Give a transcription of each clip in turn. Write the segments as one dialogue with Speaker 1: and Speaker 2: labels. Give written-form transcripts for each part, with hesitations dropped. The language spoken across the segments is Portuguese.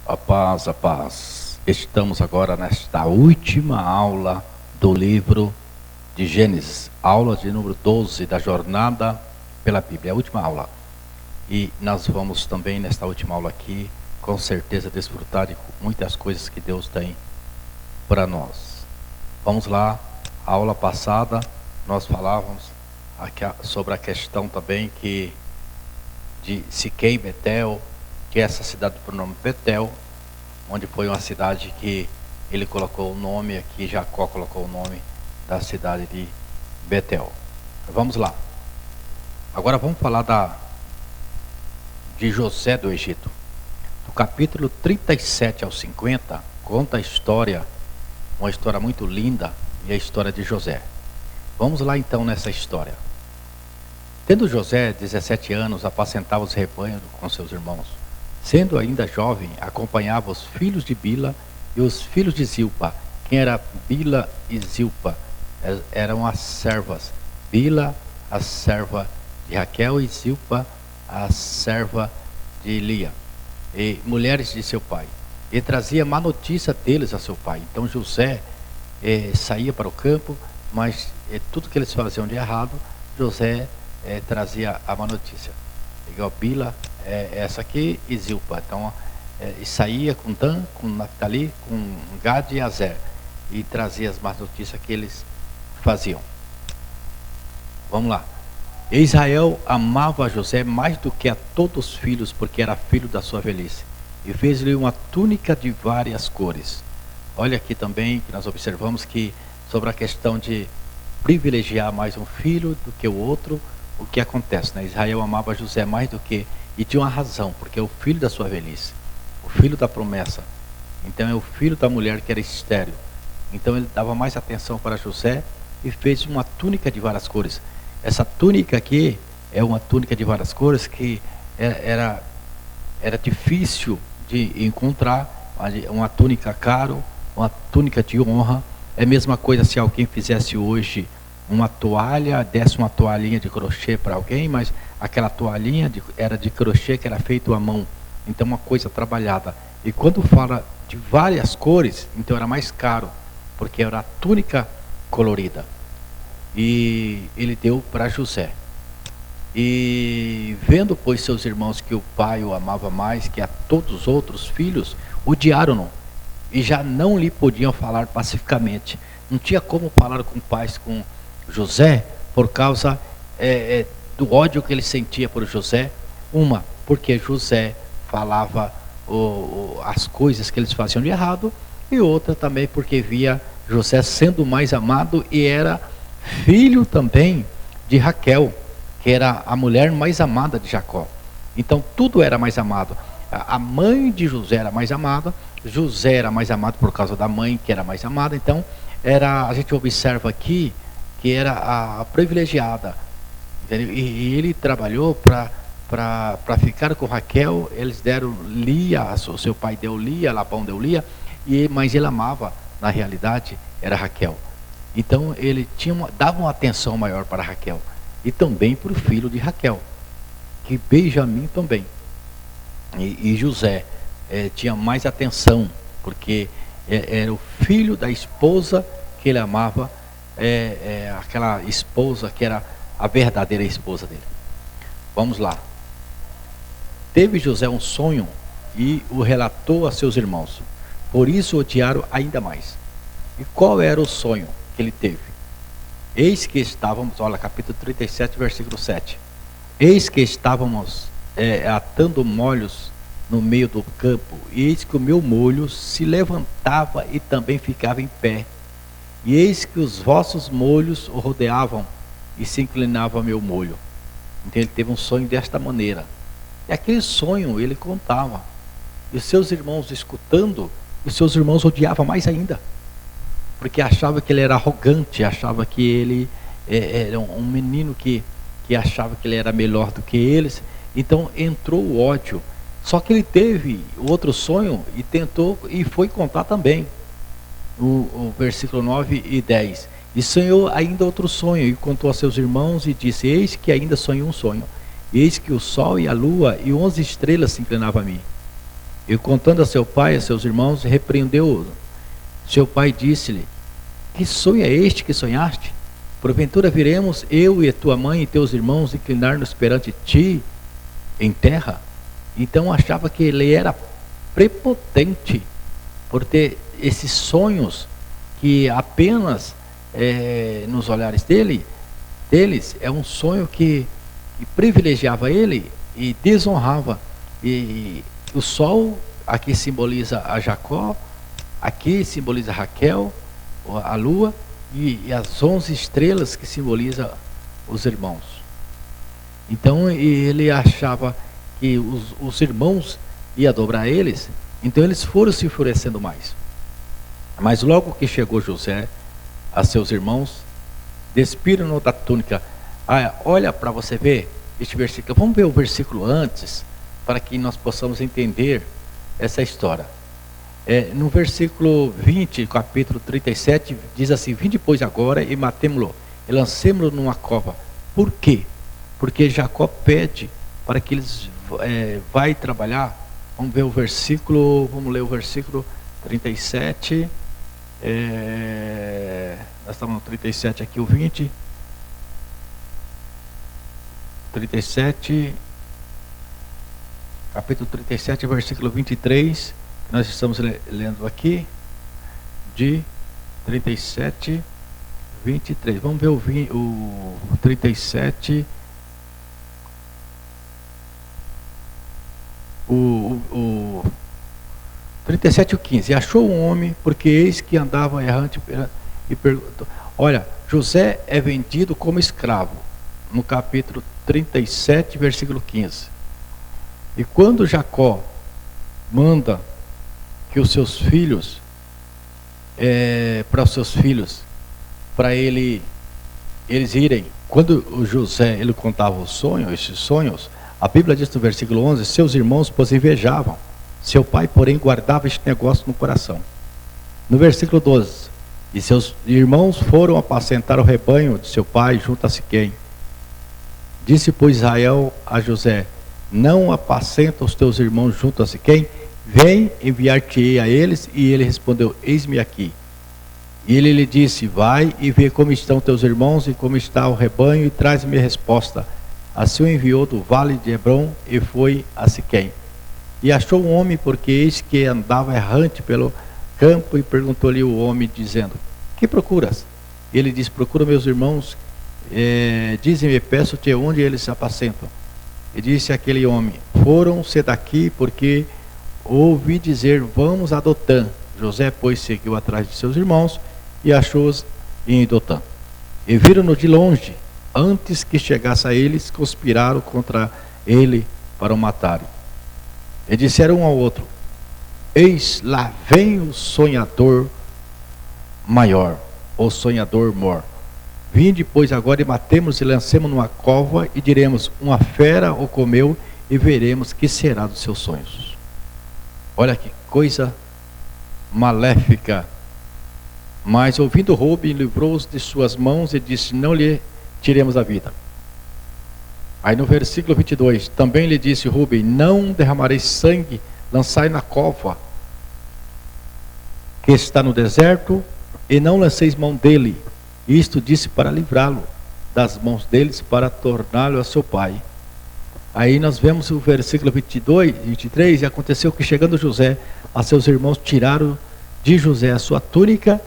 Speaker 1: A paz, a paz. Estamos agora nesta última aula do livro de Gênesis, aula de número 12 da jornada pela Bíblia, a última aula. E nós vamos também nesta última aula aqui, com certeza, desfrutar de muitas coisas que Deus tem para nós. Vamos lá, a aula passada nós falávamos aqui sobre a questão também de Siquém e Betel, que é essa cidade por nome Betel, onde foi uma cidade que ele colocou o nome aqui, Jacó colocou o nome da cidade de Betel. Vamos lá. Agora vamos falar de José do Egito. Do capítulo 37 ao 50, conta a história, uma história muito linda, e a história de José. Vamos lá então nessa história. Tendo José 17 anos, apacentava os rebanhos com seus irmãos. Sendo ainda jovem, acompanhava os filhos de Bila e os filhos de Zilpa. Quem era Bila e Zilpa? Eram as servas. Bila, a serva de Raquel, e Zilpa, a serva de Lia, e mulheres de seu pai. E trazia má notícia deles a seu pai. Então José saía para o campo, mas tudo que eles faziam de errado, José trazia a má notícia. Igual Bila, essa aqui, e Zilpa. Então, saía com Dan, com Naphtali, com Gad e Azer, e trazia as más notícias que eles faziam. Vamos lá. Israel amava José mais do que a todos os filhos, porque era filho da sua velhice, e fez-lhe uma túnica de várias cores. Olha aqui também que nós observamos que sobre a questão de privilegiar mais um filho do que o outro, o que acontece, né? Israel amava José mais do que, e tinha uma razão, porque é o filho da sua velhice, o filho da promessa. Então é o filho da mulher que era estéril. Então ele dava mais atenção para José e fez uma túnica de várias cores. Essa túnica aqui é uma túnica de várias cores que era difícil de encontrar, uma túnica caro, uma túnica de honra. É a mesma coisa se alguém fizesse hoje uma toalha, desse uma toalhinha de crochê para alguém, mas aquela toalhinha era de crochê que era feito à mão, então uma coisa trabalhada. E quando fala de várias cores, então era mais caro, porque era a túnica colorida. E ele deu para José. E vendo, pois, seus irmãos que o pai o amava mais que a todos os outros filhos, odiaram-no, e já não lhe podiam falar pacificamente. Não tinha como falar com paz com José, por causa do ódio que ele sentia por José. Uma, porque José falava as coisas que eles faziam de errado, e outra também porque via José sendo mais amado, e era filho também de Raquel, que era a mulher mais amada de Jacó. Então tudo era mais amado. A mãe de José era mais amada, José era mais amado por causa da mãe, que era mais amada. Então a gente observa aqui que era a privilegiada, entendeu? E ele trabalhou para ficar com Raquel. Eles deram Lia, o seu pai deu Lia, Labão deu Lia, mas ele amava, na realidade, era Raquel. Então ele dava uma atenção maior para Raquel, e também para o filho de Raquel, que Benjamim também. E José tinha mais atenção, porque era o filho da esposa que ele amava, aquela esposa que era a verdadeira esposa dele. Vamos lá. Teve José um sonho e o relatou a seus irmãos, por isso o odiaram ainda mais. E qual era o sonho que ele teve? Eis que estávamos, olha, capítulo 37, versículo 7. Eis que estávamos atando molhos no meio do campo, e eis que o meu molho se levantava e também ficava em pé. E eis que os vossos molhos o rodeavam e se inclinava ao meu molho. Então ele teve um sonho desta maneira. E aquele sonho ele contava. E os seus irmãos escutando, os seus irmãos odiavam mais ainda, porque achava que ele era arrogante, achava que ele era um menino que achava que ele era melhor do que eles. Então entrou o ódio. Só que ele teve outro sonho e tentou, e foi contar também o versículo 9 e 10. E sonhou ainda outro sonho, e contou a seus irmãos e disse: eis que ainda sonhei um sonho, eis que o sol e a lua e 11 estrelas se inclinavam a mim. E contando a seu pai e a seus irmãos, repreendeu-o. Seu pai disse-lhe: que sonho é este que sonhaste? Porventura viremos eu e a tua mãe e teus irmãos inclinar-nos perante ti em terra? Então achava que ele era prepotente por ter esses sonhos que apenas nos olhares deles é um sonho que privilegiava ele e desonrava. E o sol aqui simboliza a Jacó, aqui simboliza Raquel, a lua, e as 11 estrelas que simboliza os irmãos. Então ele achava que os irmãos iam dobrar eles, então eles foram se enfurecendo mais. Mas logo que chegou José a seus irmãos, despiram-no da túnica. Olha para você ver este versículo. Vamos ver o versículo antes, para que nós possamos entender essa história. No versículo 20, capítulo 37, diz assim: vinde pois agora e matemo-lo, e lancemo-lo numa cova. Por quê? Porque Jacó pede para que eles vai trabalhar. Vamos ver o versículo, vamos ler o versículo 37. Nós estamos no 37 aqui, o 20. 37, capítulo 37, versículo 23. Nós estamos lendo aqui, de 37, 23. Vamos ver o 37. O 37 e o 15. Achou um homem, porque eis que andava errante, e perguntou. Olha, José é vendido como escravo, no capítulo 37, versículo 15. E quando Jacó manda que os seus filhos, para eles irem, quando o José ele contava esses sonhos, a Bíblia diz no versículo 11: seus irmãos, pois, invejavam. Seu pai, porém, guardava este negócio no coração. No versículo 12: e seus irmãos foram apacentar o rebanho de seu pai junto a Siquém. Disse, pois, Israel a José: não apacenta os teus irmãos junto a Siquém? Vem, enviar-te-ei a eles. E ele respondeu: eis-me aqui. E ele lhe disse: vai e vê como estão teus irmãos e como está o rebanho, e traz-me a resposta. Assim o enviou do vale de Hebrom e foi a Siquém. E achou um homem, porque eis que andava errante pelo campo, e perguntou-lhe o homem, dizendo: que procuras? Ele disse: procuro meus irmãos, dizem-me, peço-te onde eles se apacentam. E disse aquele homem: foram-se daqui, porque ouvi dizer, vamos a Dotã. José, pois, seguiu atrás de seus irmãos e achou-os em Dotã. E viram-no de longe. Antes que chegasse a eles, conspiraram contra ele para o matarem. E disseram um ao outro: eis lá vem o sonhador maior, o sonhador mor. Vinde, pois, agora e matemos e lancemos numa cova, e diremos: uma fera o comeu, e veremos que será dos seus sonhos. Olha que coisa maléfica. Mas ouvindo Rúben, livrou-os de suas mãos e disse: não lhe tiremos a vida. Aí no versículo 22, também lhe disse Rúben: não derramarei sangue, lançai na cova que está no deserto, e não lanceis mão dele. Isto disse para livrá-lo das mãos deles, para torná-lo a seu pai. Aí nós vemos o versículo 22, 23, e aconteceu que, chegando José a seus irmãos, tiraram de José a sua túnica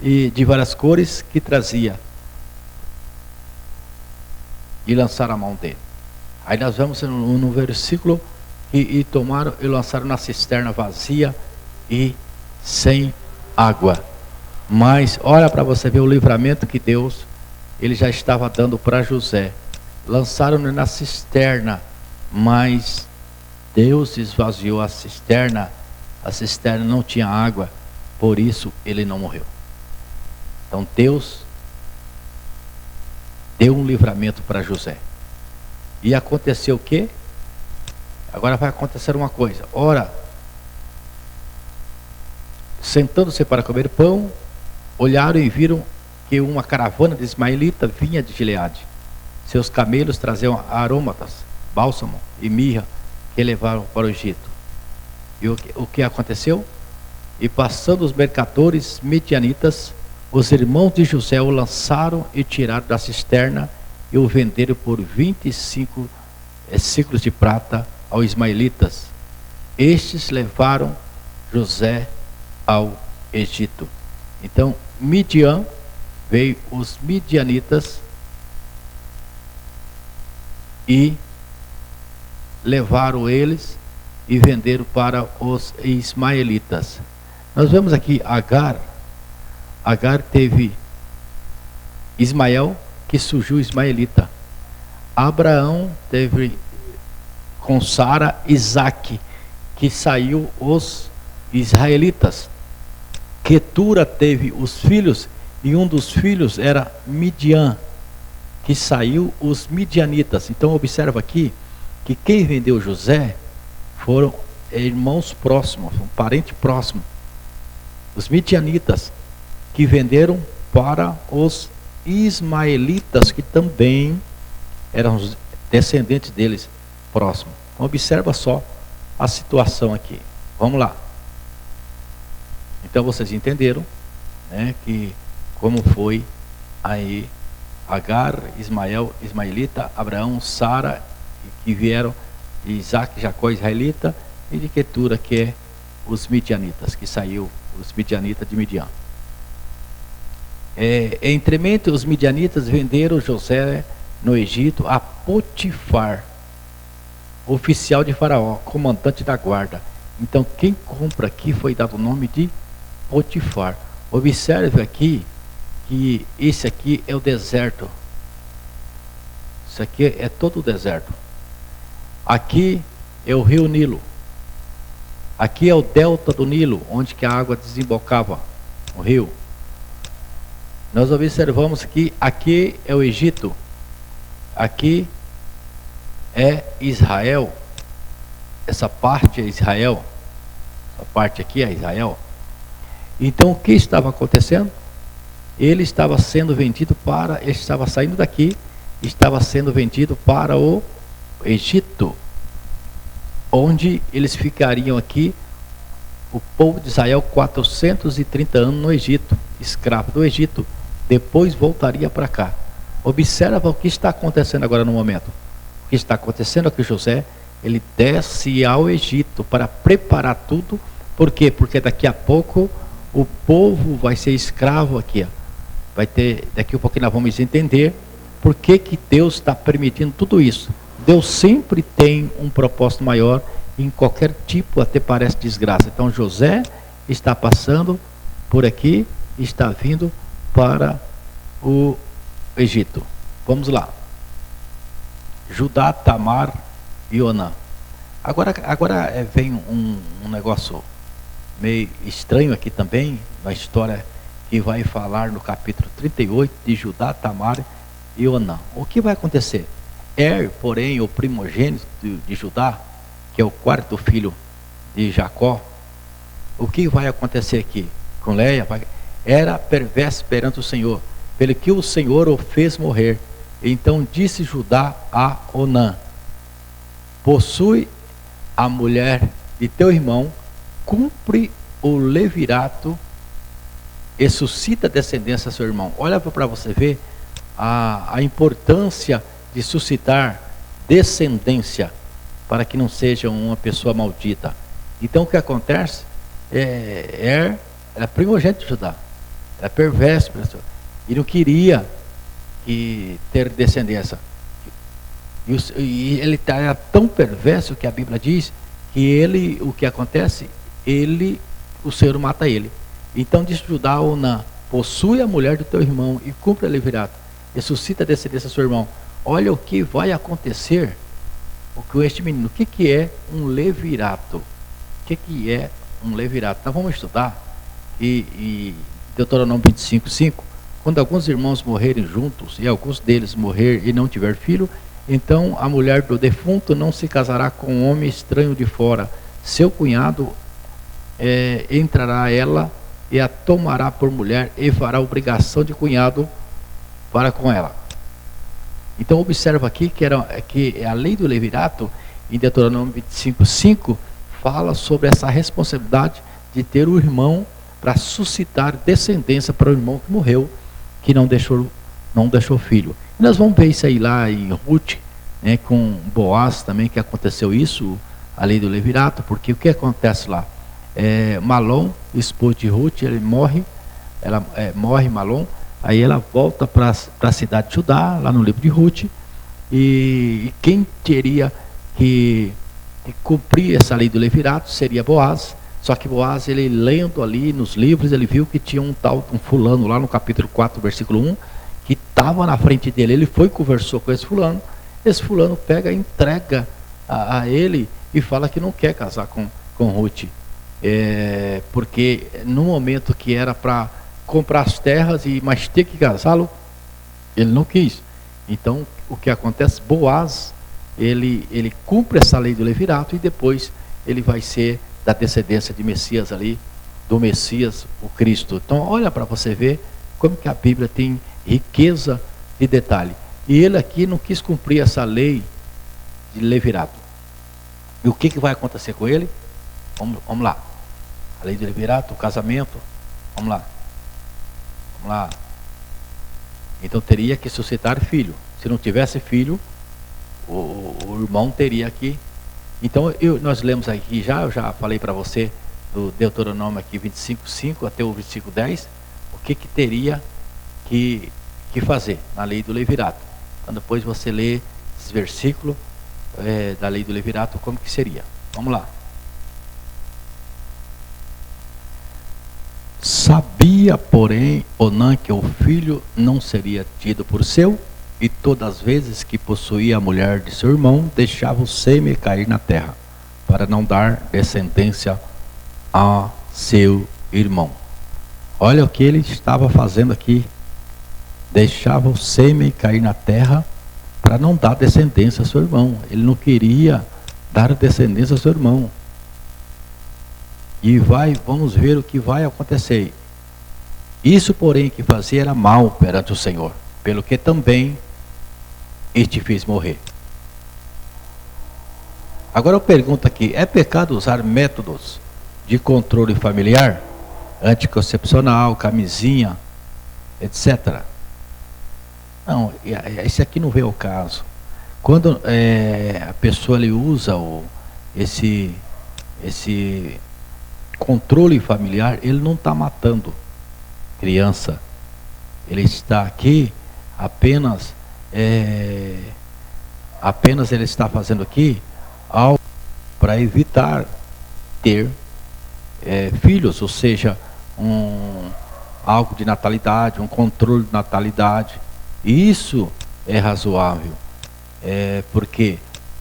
Speaker 1: e de várias cores que trazia, e lançaram a mão dele. Aí nós vemos no versículo e tomaram e lançaram na cisterna vazia e sem água. Mas olha para você ver o livramento que Deus ele já estava dando para José. Lançaram-no na cisterna, mas Deus esvaziou a cisterna não tinha água, por isso ele não morreu. Então Deus deu um livramento para José. E aconteceu o quê? Agora vai acontecer uma coisa. Ora, sentando-se para comer pão, olharam e viram que uma caravana de ismaelita vinha de Gileade. Seus camelos traziam aromatas, bálsamo e mirra, que levaram para o Egito. E o que aconteceu? E passando os mercadores midianitas, os irmãos de José o lançaram e tiraram da cisterna e o venderam por 25 ciclos de prata aos ismaelitas. Estes levaram José ao Egito. Então, Midian, veio os midianitas e levaram eles e venderam para os ismaelitas. Nós vemos aqui Agar. Agar teve Ismael, que surgiu ismaelita. Abraão teve com Sara Isaque, que saiu os israelitas. Quetura teve os filhos, e um dos filhos era Midian, que saiu os midianitas. Então observa aqui que quem vendeu José foram irmãos próximos, um parente próximo, os midianitas, que venderam para os ismaelitas, que também eram os descendentes deles próximos. Então, observa só a situação aqui. Vamos lá. Então vocês entenderam, né, que como foi aí Agar, Ismael, ismaelita, Abraão, Sara, que vieram, Isaac, Jacó, israelita, e de Quetura, que é os midianitas, que saiu os midianitas de Midian. Entremente os midianitas venderam José no Egito a Potifar, oficial de Faraó, comandante da guarda. Então quem compra aqui foi dado o nome de Potifar. Observe aqui que esse aqui é o deserto. Isso aqui é todo o deserto. Aqui é o rio Nilo. Aqui é o delta do Nilo, onde que a água desembocava, o rio. Nós observamos que aqui é o Egito. Aqui é Israel. Essa parte é Israel. Essa parte aqui é Israel. Então o que estava acontecendo? Ele estava sendo vendido para, ele estava saindo daqui, estava sendo vendido para o Egito, onde eles ficariam aqui, o povo de Israel, 430 anos no Egito, escravo do Egito, depois voltaria para cá. Observa o que está acontecendo agora no momento. O que está acontecendo é que José, ele desce ao Egito para preparar tudo. Por quê? Porque daqui a pouco o povo vai ser escravo aqui, ó. Vai ter, daqui a pouquinho nós vamos entender por que que Deus está permitindo tudo isso. Deus sempre tem um propósito maior em qualquer tipo, até parece desgraça. Então José está passando por aqui, está vindo para o Egito. Vamos lá. Judá, Tamar e Onã. Agora vem um negócio meio estranho aqui também, na história que vai falar no capítulo 38 de Judá, Tamar e Onã. O que vai acontecer? Porém, o primogênito de Judá, que é o quarto filho de Jacó, o que vai acontecer aqui com Leia? Era perverso perante o Senhor, pelo que o Senhor o fez morrer. Então disse Judá a Onã: possui a mulher de teu irmão, cumpre o levirato e suscita descendência a seu irmão. Olha para você ver a importância de suscitar descendência, para que não seja uma pessoa maldita. Então o que acontece? Era primogênito de Judá, era perverso, e não queria ter descendência. E ele era tão perverso que a Bíblia diz que o que acontece? O Senhor mata ele. Então disse Judá a Onã: possui a mulher do teu irmão e cumpre o levirato, e suscita a descendência a seu irmão. Olha o que vai acontecer com este menino. O que é um levirato? O que é um levirato? Então vamos estudar. E Deuteronômio 25:5, quando alguns irmãos morrerem juntos, e alguns deles morrer e não tiver filho, então a mulher do defunto não se casará com um homem estranho de fora. Seu cunhado entrará ela e a tomará por mulher e fará obrigação de cunhado para com ela. Então observa aqui que a lei do levirato, em Deuteronômio 25:5, fala sobre essa responsabilidade de ter o irmão para suscitar descendência para o irmão que morreu, que não deixou filho. E nós vamos ver isso aí lá em Ruth, né, com Boaz também, que aconteceu isso, a lei do levirato, porque o que acontece lá? Malom, esposo de Ruth, ele morre, morre Malom, aí ela volta para a cidade de Judá, lá no livro de Ruth, e quem teria que cumprir essa lei do levirato seria Boaz. Só que Boaz, ele lendo ali nos livros, ele viu que tinha um fulano lá no capítulo 4, versículo 1, que estava na frente dele. Ele foi e conversou com esse fulano pega e entrega a ele e fala que não quer casar com Ruth, porque no momento que era para comprar as terras mas ter que casá-lo, ele não quis. Então o que acontece? Boaz, ele cumpre essa lei do levirato, e depois ele vai ser da descendência de Messias ali, do Messias, o Cristo. Então olha para você ver como que a Bíblia tem riqueza de detalhe. E ele aqui não quis cumprir essa lei de levirato. E o que vai acontecer com ele? Vamos lá. A lei de levirato, o casamento. Vamos lá. Então teria que suscitar filho. Se não tivesse filho, o irmão teria que... Então nós lemos aqui eu já falei para você do Deuteronômio aqui 25:5 até o versículo 10, o que teria que fazer na lei do levirato. Então depois você lê esses versículos da lei do levirato, como que seria. Vamos lá. Sabia, porém, Onã que o filho não seria tido por seu, e todas as vezes que possuía a mulher de seu irmão, deixava o sêmen cair na terra, para não dar descendência a seu irmão. Olha o que ele estava fazendo aqui. Deixava o sêmen cair na terra para não dar descendência ao seu irmão. Ele não queria dar descendência ao seu irmão. E vamos ver o que vai acontecer. Isso, porém, que fazia era mal perante o Senhor, pelo que também te fez morrer. Agora eu pergunto aqui, é pecado usar métodos de controle familiar, anticoncepcional, camisinha, etc.? Não, esse aqui não veio ao caso. Quando a pessoa usa esse controle familiar, ele não está matando criança. Ele está aqui apenas ele está fazendo aqui algo para evitar ter filhos, ou seja, algo de natalidade, um controle de natalidade. E isso é razoável. Por quê?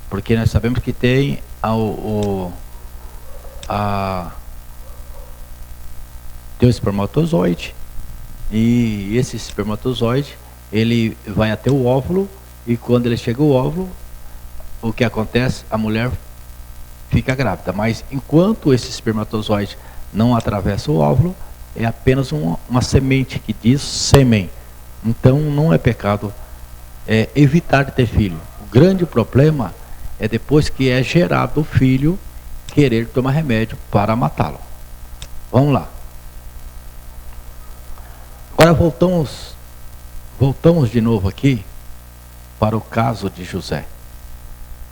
Speaker 1: Porque nós sabemos que tem tem o espermatozoide, e esse espermatozoide ele vai até o óvulo, e quando ele chega ao óvulo, o que acontece? A mulher fica grávida, mas enquanto esse espermatozoide não atravessa o óvulo, é apenas uma semente que diz sêmen. Então não é pecado evitar de ter filho. O grande problema é depois que é gerado o filho, querer tomar remédio para matá-lo. Vamos lá. Agora voltamos de novo aqui para o caso de José.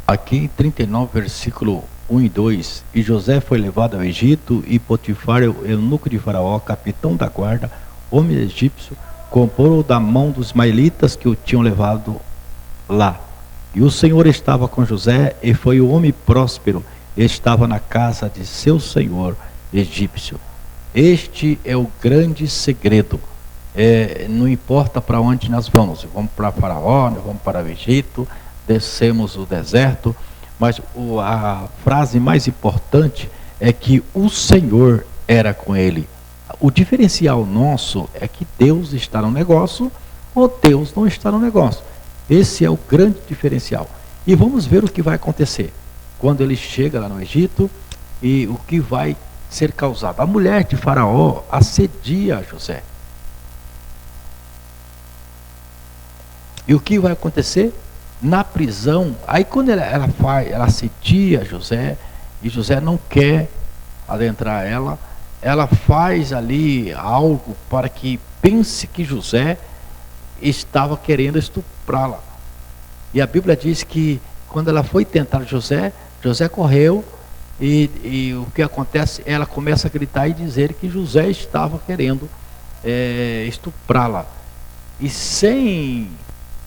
Speaker 1: Aqui em 39, versículo 1 e 2. E José foi levado ao Egito, e Potifar, eunuco de Faraó, capitão da guarda, homem egípcio, comprou-o da mão dos ismaelitas que o tinham levado lá. E o Senhor estava com José, e foi o homem próspero, e estava na casa de seu senhor egípcio. Este é o grande segredo. Não importa para onde nós vamos para Faraó, nós vamos para o Egito, descemos o deserto, mas a frase mais importante é que o Senhor era com ele. O diferencial nosso é que Deus está no negócio ou Deus não está no negócio. Esse é o grande diferencial. E vamos ver o que vai acontecer quando ele chega lá no Egito e o que vai ser causado. A mulher de Faraó assedia José. E o que vai acontecer? Na prisão, aí quando ela assedia José, e José não quer adentrar ela. Ela faz ali algo para que pense que José estava querendo estuprá-la. E a Bíblia diz que quando ela foi tentar José, José correu e o que acontece? Ela começa a gritar e dizer que José estava querendo estuprá-la. E sem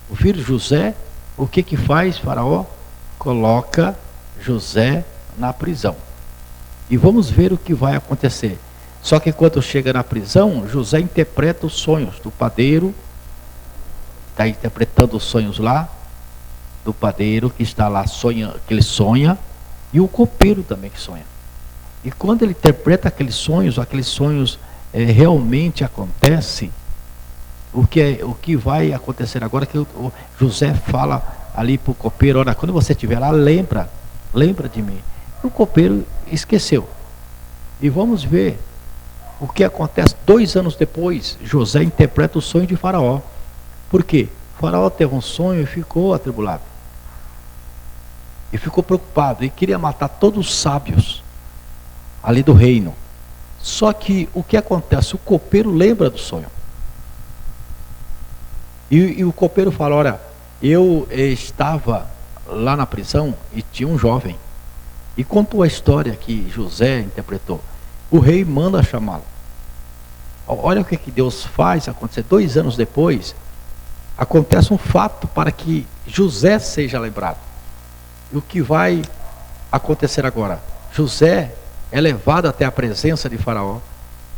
Speaker 1: o filho José, o que faz Faraó? Coloca José na prisão. E vamos ver o que vai acontecer. Só que quando chega na prisão, José interpreta os sonhos do padeiro, está interpretando os sonhos lá, do padeiro que está lá, que ele sonha, e o copeiro também que sonha. E quando ele interpreta aqueles sonhos realmente acontecem. O que vai acontecer agora é que o José fala ali para o copeiro: olha, quando você estiver lá, lembra de mim. O copeiro esqueceu. E vamos ver o que acontece 2 anos depois. José interpreta o sonho de Faraó. Por quê? Faraó teve um sonho e ficou atribulado. E ficou preocupado e queria matar todos os sábios ali do reino. Só que o que acontece? O copeiro lembra do sonho. E o copeiro fala: olha, eu estava lá na prisão e tinha um jovem. E contou a história que José interpretou. O rei manda chamá-lo. Olha o que Deus faz acontecer. 2 anos depois, acontece um fato para que José seja lembrado. E o que vai acontecer agora? José é levado até a presença de Faraó.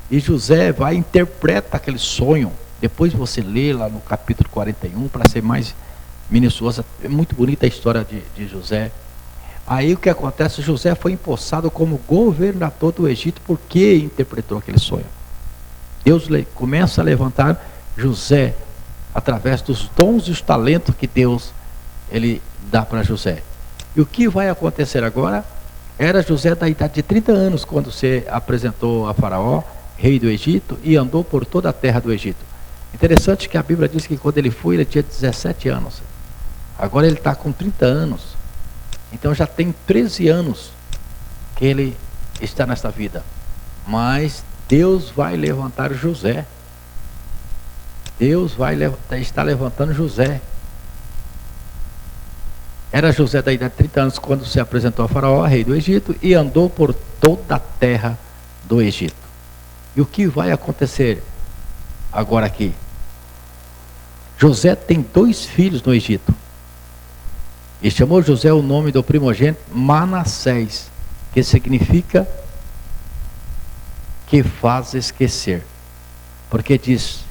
Speaker 1: E José vai e interpreta aquele sonho. Depois você lê lá no capítulo 41, para ser mais minuciosa. É muito bonita a história de José. Aí o que acontece? José foi empossado como governador do Egito porque interpretou aquele sonho. Deus começa a levantar José através dos dons e os talentos que Deus ele dá para José. E o que vai acontecer agora? Era José da idade de 30 anos quando se apresentou a Faraó, rei do Egito, e andou por toda a terra do Egito. Interessante que a Bíblia diz que quando ele foi, ele tinha 17 anos. Agora ele está com 30 anos. Então já tem 13 anos que ele está nessa vida. Mas Deus vai levantar José. Deus está levantando José. Era José da idade de 30 anos quando se apresentou a Faraó, rei do Egito, e andou por toda a terra do Egito. E o que vai acontecer agora aqui? José tem 2 filhos no Egito. E chamou José o nome do primogênito Manassés, que significa que faz esquecer. Porque diz: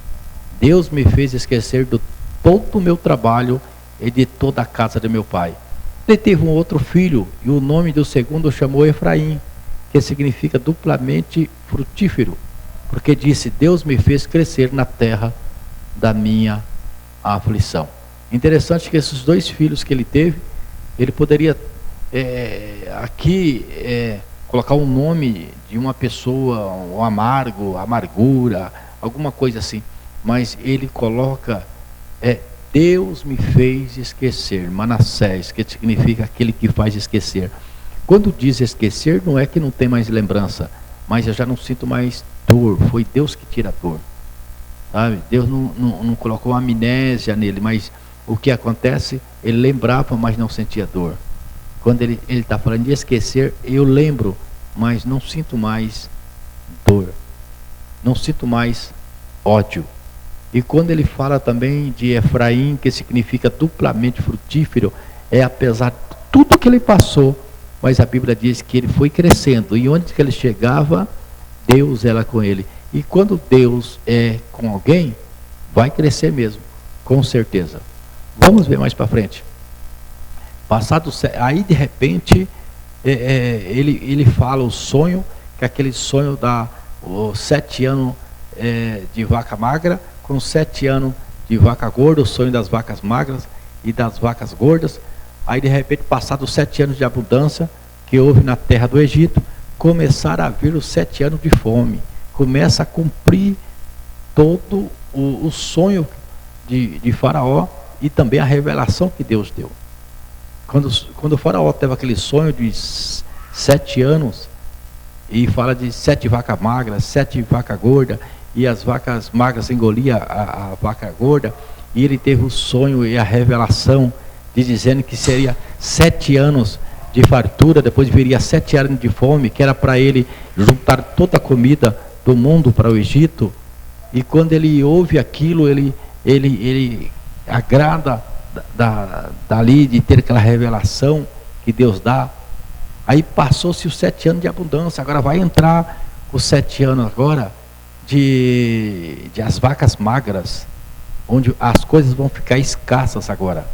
Speaker 1: Deus me fez esquecer de todo o meu trabalho e de toda a casa de meu pai. Ele teve um outro filho, e o nome do segundo chamou Efraim, que significa duplamente frutífero. Porque disse: Deus me fez crescer na terra da minha aflição. Interessante que esses 2 filhos que ele teve, ele poderia colocar um nome de uma pessoa, um amargo, amargura, alguma coisa assim. Mas ele coloca, Deus me fez esquecer, Manassés, que significa aquele que faz esquecer. Quando diz esquecer, não é que não tem mais lembrança, mas eu já não sinto mais dor. Foi Deus que tira a dor, sabe? Deus não colocou amnésia nele, mas o que acontece? Ele lembrava, mas não sentia dor. Quando ele está falando de esquecer, eu lembro, mas não sinto mais dor, não sinto mais ódio. E quando ele fala também de Efraim, que significa duplamente frutífero, apesar de tudo que ele passou, mas a Bíblia diz que ele foi crescendo, e onde que ele chegava, Deus era com ele. E quando Deus é com alguém, vai crescer mesmo, com certeza. Vamos ver mais para frente. Aí de repente, ele fala o sonho, que aquele sonho dá 7 anos de vaca magra, com 7 anos de vaca gorda, o sonho das vacas magras e das vacas gordas. Aí de repente, passados 7 anos de abundância que houve na terra do Egito, começaram a vir os 7 anos de fome. Começa a cumprir todo o sonho de Faraó e também a revelação que Deus deu. Quando o Faraó teve aquele sonho de 7 anos, e fala de 7 vacas magras, 7 vacas gordas, e as vacas magras engoliam a vaca gorda, e ele teve o sonho e a revelação de dizendo que seria 7 anos de fartura, depois viria 7 anos de fome, que era para ele juntar toda a comida do mundo para o Egito. E quando ele ouve aquilo, ele agrada dali de ter aquela revelação que Deus dá. Aí passou-se os 7 anos de abundância, agora vai entrar os 7 anos agora de as vacas magras, onde as coisas vão ficar escassas agora.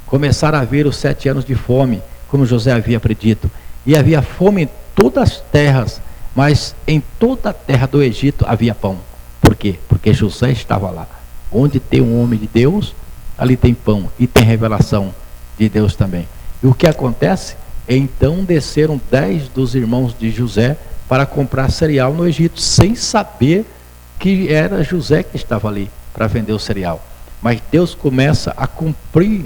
Speaker 1: Começaram a haver os 7 anos de fome, como José havia predito. E havia fome em todas as terras, mas em toda a terra do Egito havia pão. Por quê? Porque José estava lá. Onde tem um homem de Deus, ali tem pão e tem revelação de Deus também. E o que acontece? Então desceram 10 dos irmãos de José para comprar cereal no Egito, sem saber que era José que estava ali para vender o cereal. Mas Deus começa a cumprir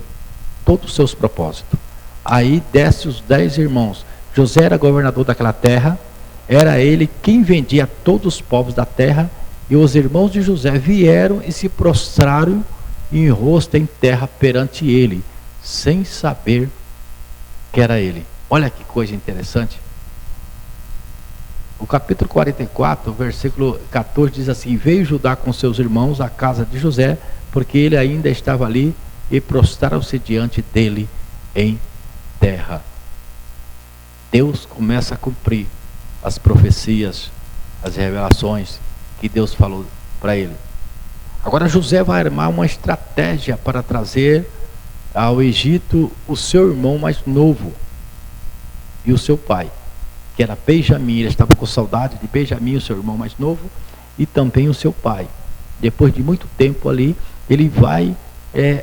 Speaker 1: todos os seus propósitos. Aí desce os 10 irmãos. José era governador daquela terra, era ele quem vendia todos os povos da terra, e os irmãos de José vieram e se prostraram em rosto em terra perante ele, sem saber que era ele. Olha que coisa interessante. O capítulo 44, versículo 14 diz assim: veio Judá com seus irmãos à casa de José, porque ele ainda estava ali, e prostraram-se diante dele em terra. Deus começa a cumprir as profecias, as revelações que Deus falou para ele. Agora José vai armar uma estratégia para trazer ao Egito o seu irmão mais novo e o seu pai, que era Benjamim. Ele estava com saudade de Benjamim, o seu irmão mais novo, e também o seu pai. Depois de muito tempo ali, ele vai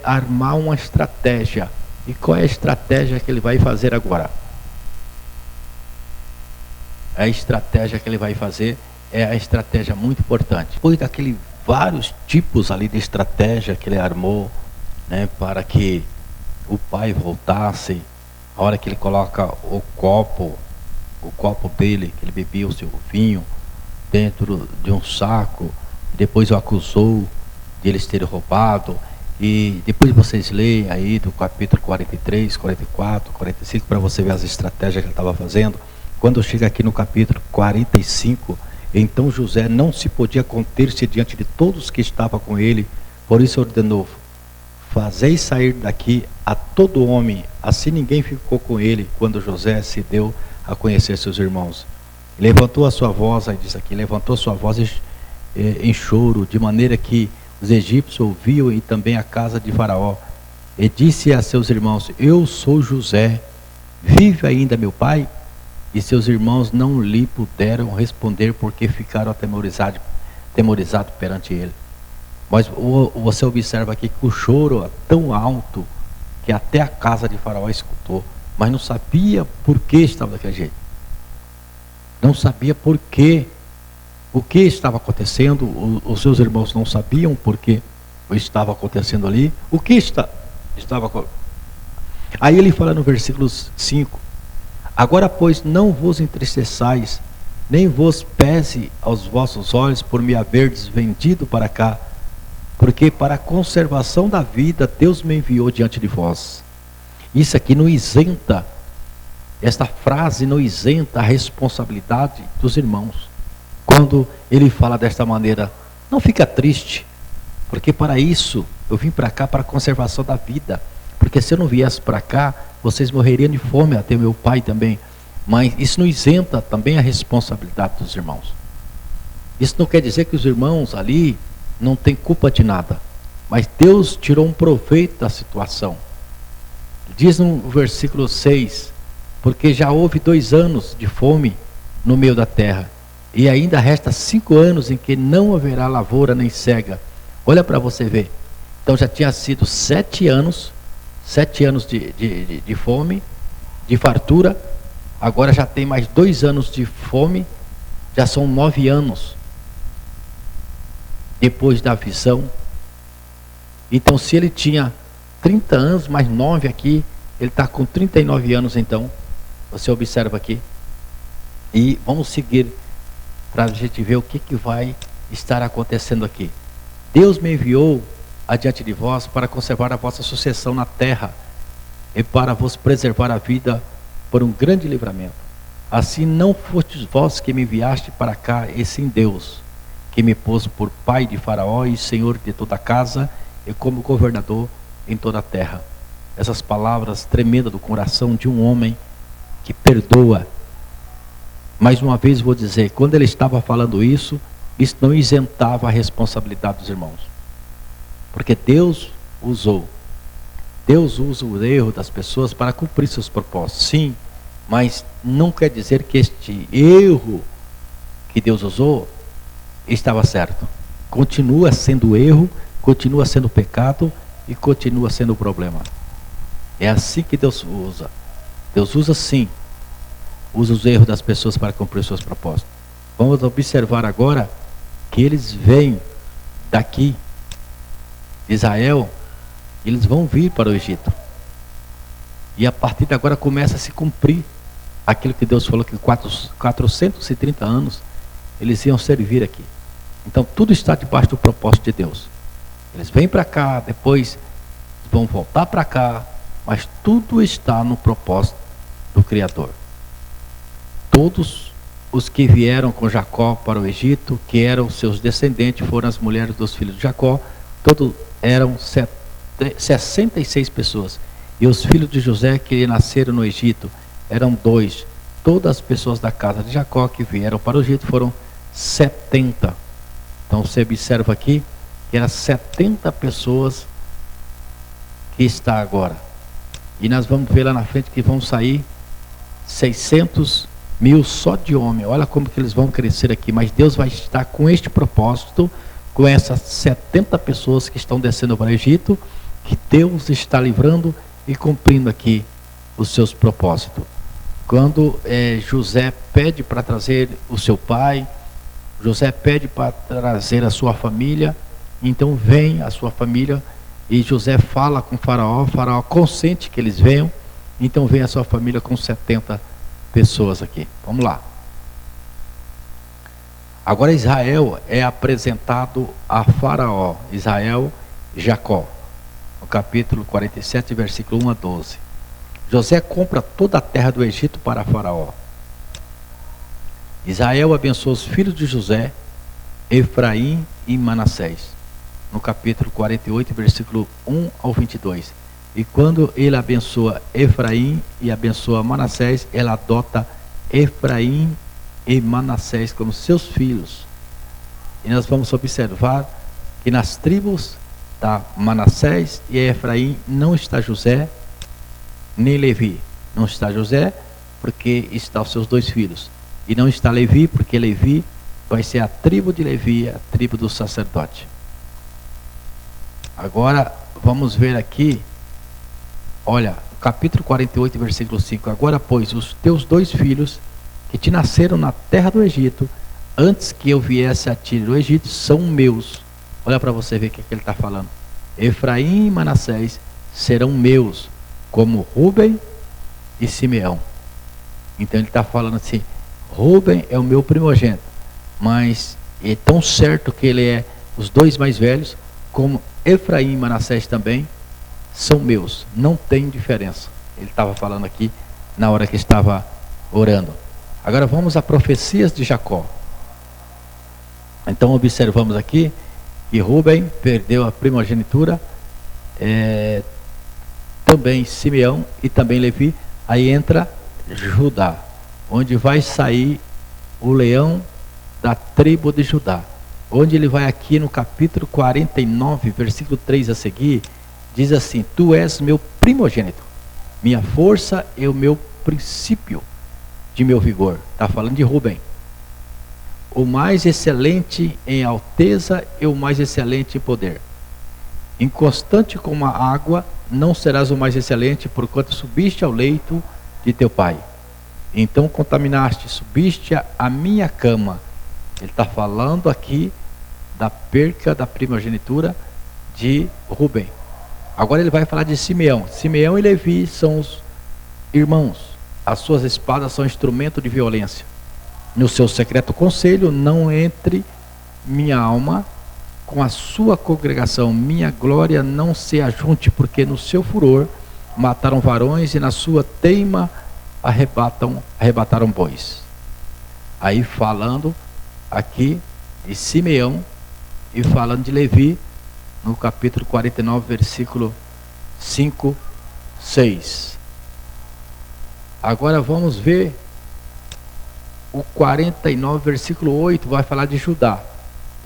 Speaker 1: armar uma estratégia. E qual é a estratégia que ele vai fazer agora? A estratégia que ele vai fazer é a estratégia muito importante. Depois daqueles vários tipos ali de estratégia que ele armou, né, para que o pai voltasse, a hora que ele coloca o copo dele, que ele bebia o seu vinho, dentro de um saco, depois o acusou de eles terem roubado. E depois vocês leem aí do capítulo 43, 44, 45, para você ver as estratégias que ele estava fazendo. Quando chega aqui no capítulo 45, então José não se podia conter-se diante de todos que estavam com ele, por isso ordenou: fazei sair daqui a todo homem. Assim ninguém ficou com ele quando José se deu a conhecer seus irmãos. Levantou a sua voz, aí diz aqui, levantou sua voz em choro, de maneira que os egípcios ouviam, e também a casa de Faraó. E disse a seus irmãos: eu sou José, vive ainda meu pai? E seus irmãos não lhe puderam responder, porque ficaram atemorizados perante ele. Mas você observa aqui que o choro é tão alto que até a casa de Faraó escutou, mas não sabia por que estava daquele jeito. Não sabia por quê, o que estava acontecendo. Os seus irmãos não sabiam por que estava acontecendo ali. O que estava acontecendo? Aí ele fala no versículo 5: agora, pois, não vos entristeçais, nem vos pese aos vossos olhos por me haverdes vendido para cá, porque para a conservação da vida Deus me enviou diante de vós. Isso aqui não isenta, esta frase não isenta a responsabilidade dos irmãos. Quando ele fala desta maneira, não fica triste, porque para isso eu vim para cá, para a conservação da vida. Porque se eu não viesse para cá, vocês morreriam de fome, até meu pai também. Mas isso não isenta também a responsabilidade dos irmãos. Isso não quer dizer que os irmãos ali não têm culpa de nada. Mas Deus tirou um proveito da situação. Diz no versículo 6, porque já houve 2 anos de fome no meio da terra, e ainda resta 5 anos em que não haverá lavoura nem cega. Olha para você ver. Então já tinha sido 7 anos de fome, de fartura. Agora já tem mais 2 anos de fome, já são 9 anos depois da visão. Então se ele tinha 30 anos, mais 9 aqui, ele está com 39 anos então, Você observa aqui. E vamos seguir para a gente ver o que vai estar acontecendo aqui. Deus me enviou adiante de vós para conservar a vossa sucessão na terra e para vos preservar a vida por um grande livramento. Assim não fostes vós que me enviaste para cá, e sim Deus, que me pôs por pai de Faraó e senhor de toda a casa e como governador em toda a terra. Essas palavras tremendas do coração de um homem que perdoa. Mais uma vez vou dizer, quando ele estava falando isso não isentava a responsabilidade dos irmãos. Porque Deus usa o erro das pessoas para cumprir seus propósitos. Sim, mas não quer dizer que este erro que Deus usou estava certo. Continua sendo erro, continua sendo pecado e continua sendo problema. É assim que Deus usa. Deus usa sim. Usa os erros das pessoas para cumprir seus propósitos. Vamos observar agora que eles vêm daqui de Israel, eles vão vir para o Egito. E a partir de agora começa a se cumprir aquilo que Deus falou que 430 anos eles iam servir aqui. Então tudo está debaixo do propósito de Deus. Eles vêm para cá, depois vão voltar para cá, mas tudo está no propósito do Criador. Todos os que vieram com Jacó para o Egito, que eram seus descendentes, foram as mulheres dos filhos de Jacó, todos eram 66 pessoas. E os filhos de José que nasceram no Egito eram 2. Todas as pessoas da casa de Jacó que vieram para o Egito foram 70. Então você observa aqui que eram 70 pessoas que está agora. E nós vamos ver lá na frente que vão sair 600 mil só de homem. Olha como que eles vão crescer aqui. Mas Deus vai estar com este propósito, com essas 70 pessoas que estão descendo para o Egito, que Deus está livrando e cumprindo aqui os seus propósitos. Quando José pede para trazer o seu pai, José pede para trazer a sua família, então vem a sua família e José fala com Faraó, Faraó consente que eles venham, então vem a sua família com 70 pessoas aqui. Vamos lá. Agora Israel é apresentado a Faraó, Israel, Jacó, no capítulo 47, versículo 1 a 12. José compra toda a terra do Egito para Faraó. Israel abençoa os filhos de José, Efraim e Manassés, no capítulo 48, versículo 1 ao 22. E quando ele abençoa Efraim e abençoa Manassés, ele adota Efraim e Manassés como seus filhos. E nós vamos observar que nas tribos da Manassés e Efraim não está José, nem Levi. Não está José, porque está os seus 2 filhos. E não está Levi, porque Levi vai ser a tribo de Levi, a tribo do sacerdote. Agora vamos ver aqui. Olha, capítulo 48, versículo 5. Agora, pois, os teus 2 filhos que te nasceram na terra do Egito, antes que eu viesse a ti do Egito, são meus. Olha para você ver o que ele está falando. Efraim e Manassés serão meus, como Rúben e Simeão. Então ele está falando assim, Rúben é o meu primogênito, mas é tão certo que ele é os 2 mais velhos, como Efraim e Manassés também são meus, não tem diferença. Ele estava falando aqui na hora que estava orando. Agora vamos a profecias de Jacó. Então observamos aqui que Rúben perdeu a primogenitura, também Simeão e também Levi. Aí entra Judá, onde vai sair o leão da tribo de Judá, onde ele vai aqui no capítulo 49, versículo 3 a seguir. Diz assim, tu és meu primogênito, minha força e o meu princípio de meu vigor. Está falando de Rúben. O mais excelente em alteza e o mais excelente em poder. Inconstante como a água, não serás o mais excelente, porquanto subiste ao leito de teu pai. Então contaminaste, subiste a minha cama. Ele está falando aqui da perca da primogenitura de Rúben. Agora ele vai falar de Simeão. Simeão e Levi são os irmãos. As suas espadas são instrumento de violência. No seu secreto conselho, não entre minha alma com a sua congregação. Minha glória não se ajunte, porque no seu furor mataram varões e na sua teima arrebataram bois. Aí falando aqui de Simeão e falando de Levi, no capítulo 49, versículo 5, 6. Agora vamos ver o 49, versículo 8, vai falar de Judá.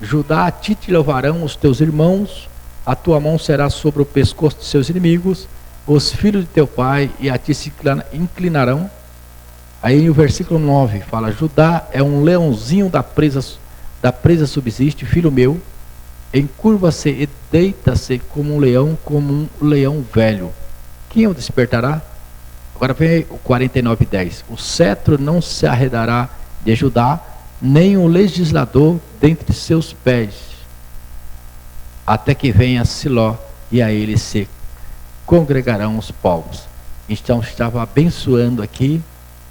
Speaker 1: Judá, a ti te louvarão os teus irmãos, a tua mão será sobre o pescoço de seus inimigos, os filhos de teu pai e a ti se inclinarão. Aí o versículo 9 fala: Judá é um leãozinho da presa subsiste, filho meu, encurva-se e deita-se como um leão velho. Quem o despertará? Agora vem o 49:10. O cetro não se arredará de Judá, nem o legislador dentre seus pés, até que venha Siló, e a ele se congregarão os povos. Então estava abençoando aqui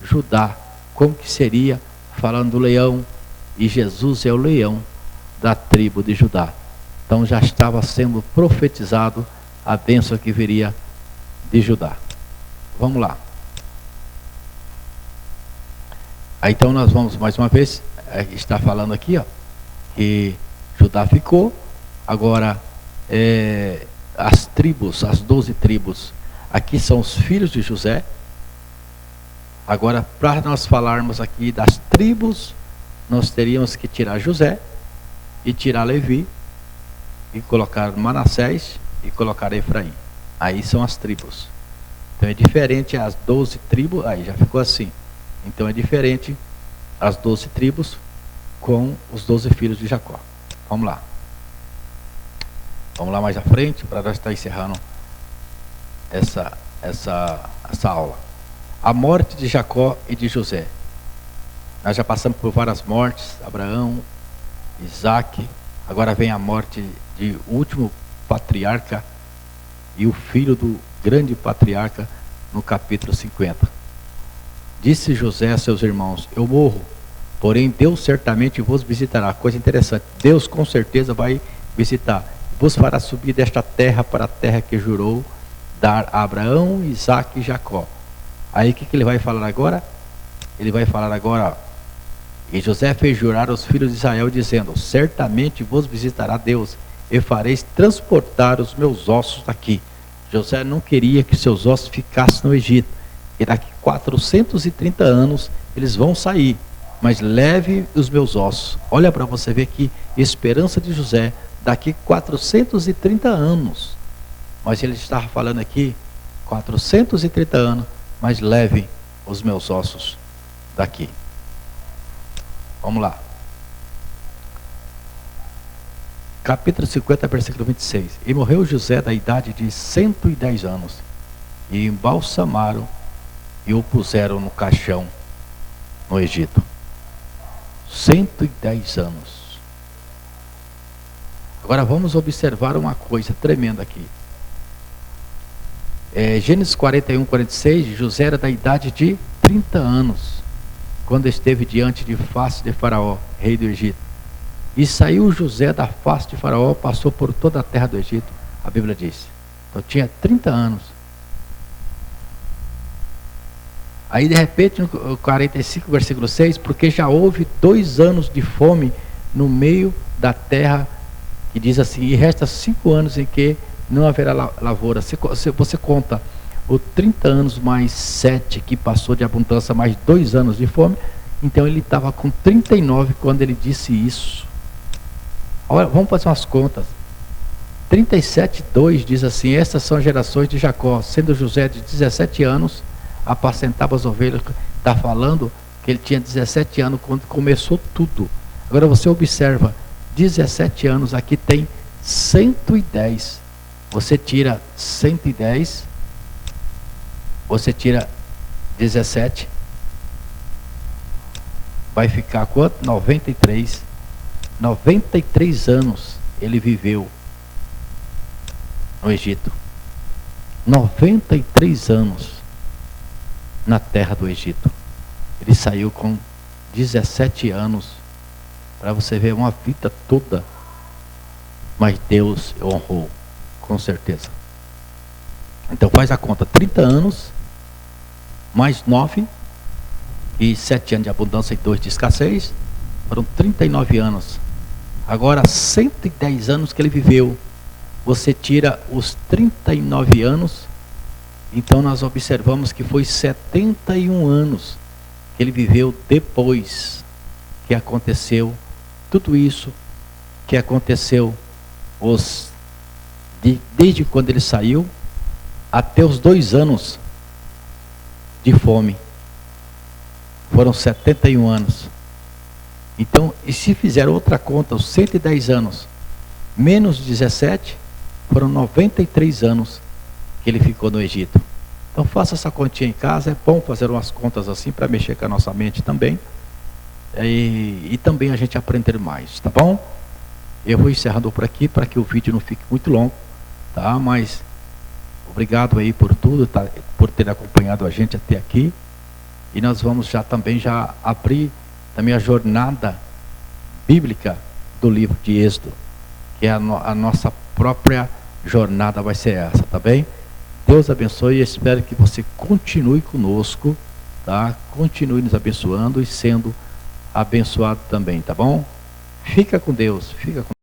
Speaker 1: Judá, como que seria, falando do leão, e Jesus é o leão da tribo de Judá. Então já estava sendo profetizado a bênção que viria de Judá. Vamos lá. Aí, então nós vamos mais uma vez, está falando aqui, ó, que Judá ficou. Agora as tribos, as 12 tribos, aqui são os filhos de José. Agora, para nós falarmos aqui das tribos, nós teríamos que tirar José e tirar Levi e colocar Manassés e colocar Efraim. Aí são as tribos. Então é diferente as 12 tribos, aí já ficou assim. Então é diferente as 12 tribos com os 12 filhos de Jacó. Vamos lá. Vamos lá mais à frente para nós estar encerrando essa aula. A morte de Jacó e de José. Nós já passamos por várias mortes, Abraão, Isaac, agora vem a morte de último patriarca e o filho do grande patriarca no capítulo 50. Disse José a seus irmãos: eu morro, porém Deus certamente vos visitará. Coisa interessante, Deus com certeza vai visitar, vos fará subir desta terra para a terra que jurou dar a Abraão, Isaac e Jacó. Aí o que ele vai falar agora? Ele vai falar agora, ó, e José fez jurar aos filhos de Israel, dizendo: certamente vos visitará Deus, e fareis transportar os meus ossos daqui. José não queria que seus ossos ficassem no Egito, e daqui 430 anos eles vão sair, mas leve os meus ossos. Olha para você ver que esperança de José, daqui 430 anos. Mas ele estava falando aqui, 430 anos, mas leve os meus ossos daqui. Vamos lá. Capítulo 50, versículo 26. E morreu José da idade de 110 anos, e embalsamaram e o puseram no caixão no Egito. 110 anos. Agora vamos observar uma coisa tremenda aqui. Gênesis 41, 46, José era da idade de 30 anos, quando esteve diante de face de Faraó, rei do Egito. E saiu José da face de Faraó, passou por toda a terra do Egito, a Bíblia diz. Então tinha 30 anos. Aí de repente, no 45, versículo 6, porque já houve 2 anos de fome no meio da terra, que diz assim, e resta 5 anos em que não haverá lavoura. Você conta os 30 anos mais 7 que passou de abundância, mais 2 anos de fome, então ele estava com 39 quando ele disse isso. Agora, vamos fazer umas contas. 37:2 diz assim: estas são as gerações de Jacó, sendo José de 17 anos, apacentava as ovelhas. Está falando que ele tinha 17 anos quando começou tudo. Agora você observa, 17 anos, aqui tem 110. Você tira 110, você tira 17, vai ficar quanto? 93. 93 anos ele viveu no Egito. 93 anos. na terra do Egito. Ele saiu com 17 anos, para você ver uma vida toda, mas Deus honrou, com certeza. Então faz a conta, 30 anos, mais 9, e 7 anos de abundância e 2 de escassez, foram 39 anos. Agora 110 anos que ele viveu, você tira os 39 anos, então nós observamos que foi 71 anos que ele viveu depois que aconteceu tudo isso que aconteceu desde quando ele saiu até os 2 anos de fome. Foram 71 anos. Então, e se fizer outra conta, os 110 anos menos 17, foram 93 anos que ele ficou no Egito. Então faça essa continha em casa, é bom fazer umas contas assim para mexer com a nossa mente também. E também a gente aprender mais, tá bom? Eu vou encerrando por aqui para que o vídeo não fique muito longo, tá? Mas obrigado aí por tudo, tá? Por ter acompanhado a gente até aqui. E nós vamos também abrir também a jornada bíblica do livro de Êxodo, que é a nossa própria jornada vai ser essa, tá bem? Deus abençoe e espero que você continue conosco, tá? Continue nos abençoando e sendo abençoado também, tá bom? Fica com Deus, fica com